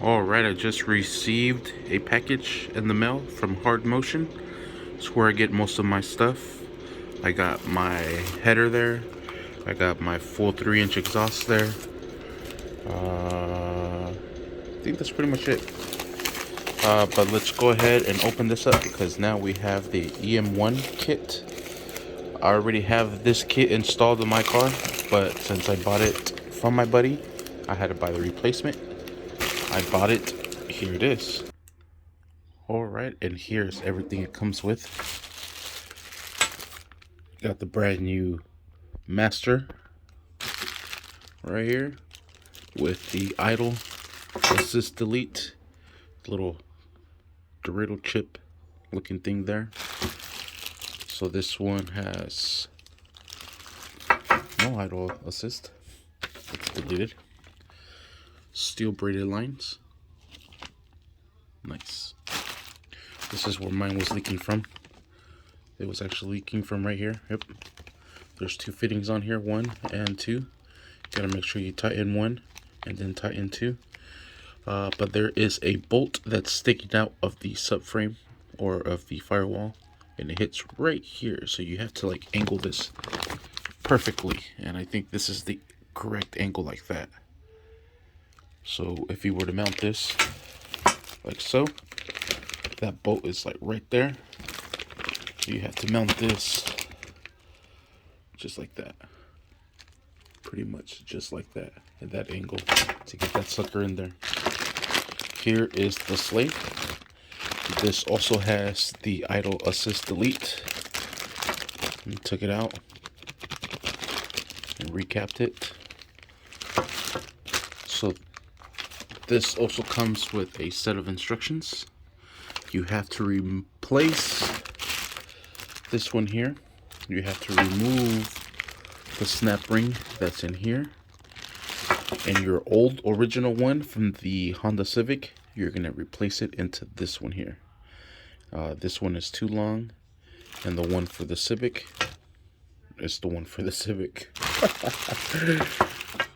Alright, I just received a package in the mail from HARDmotion. It's where I get most of my stuff. I got my header there. I got my full 3-inch exhaust there. I think that's pretty much it. But let's go ahead and open this up because now we have the EM1 kit. I already have this kit installed in my car, but since I bought it from my buddy, I had to buy the replacement. I bought it. Here it is. Alright, and here's everything it comes with. Got the brand new master right here with the idle assist delete, little Braided chip looking thing there. So this one has no idle assist. It's deleted. Steel braided lines. Nice. This is where mine was leaking from. It was actually leaking from right here. Yep. There's two fittings on here, 1 and 2. Gotta make sure you tighten 1 and then tighten 2. But there is a bolt that's sticking out of the subframe or of the firewall, and it hits right here. So you have to like angle this perfectly, and I think this is the correct angle like that. So if you were to mount this like so, that bolt is like right there. So you have to mount this just like that. Pretty much just like that, at that angle, to get that sucker in there. Here is the slate. This also has the idle assist delete. And took it out and recapped it. So this also comes with a set of instructions. You have to replace this one here. You have to remove the snap ring that's in here, and your old original one from the Honda Civic, you're gonna replace it into this one here. This one is too long, and the one for the Civic is the one for the Civic.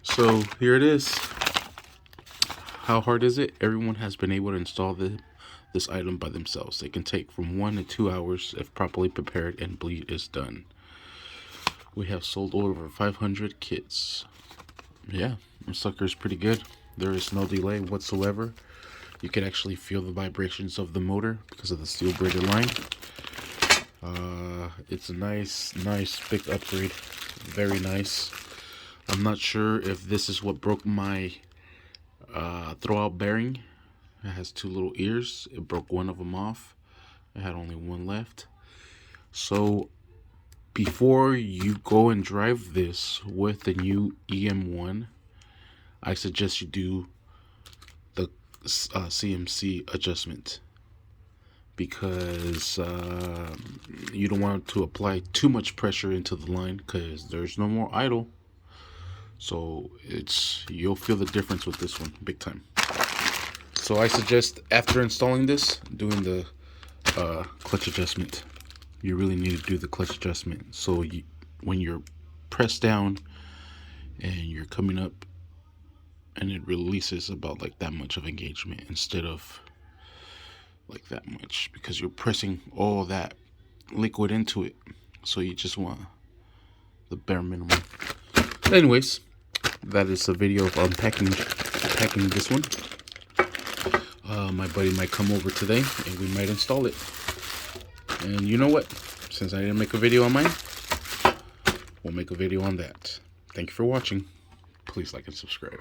So here it is. How hard is it? Everyone has been able to install this item by themselves. They can take from 1 to 2 hours if properly prepared and bleed is done. We have sold over 500 kits. Yeah, the sucker is pretty good. There is no delay whatsoever. You can actually feel the vibrations of the motor because of the steel braided line. It's a nice big upgrade. Very nice. I'm not sure if this is what broke my throwout bearing. It has 2 little ears. It broke one of them off. I had only one left. So before you go and drive this with the new EM1, I suggest you do the CMC adjustment, because you don't want to apply too much pressure into the line because there's no more idle. So you'll feel the difference with this one big time. So I suggest after installing this, doing the clutch adjustment. You really need to do the clutch adjustment. So when you're pressed down and you're coming up, and it releases about like that much of engagement instead of like that much, because you're pressing all that liquid into it. So you just want the bare minimum. Anyways, that is a video of packing this one. My buddy might come over today and we might install it. And you know what? Since I didn't make a video on mine, we'll make a video on that. Thank you for watching. Please like and subscribe.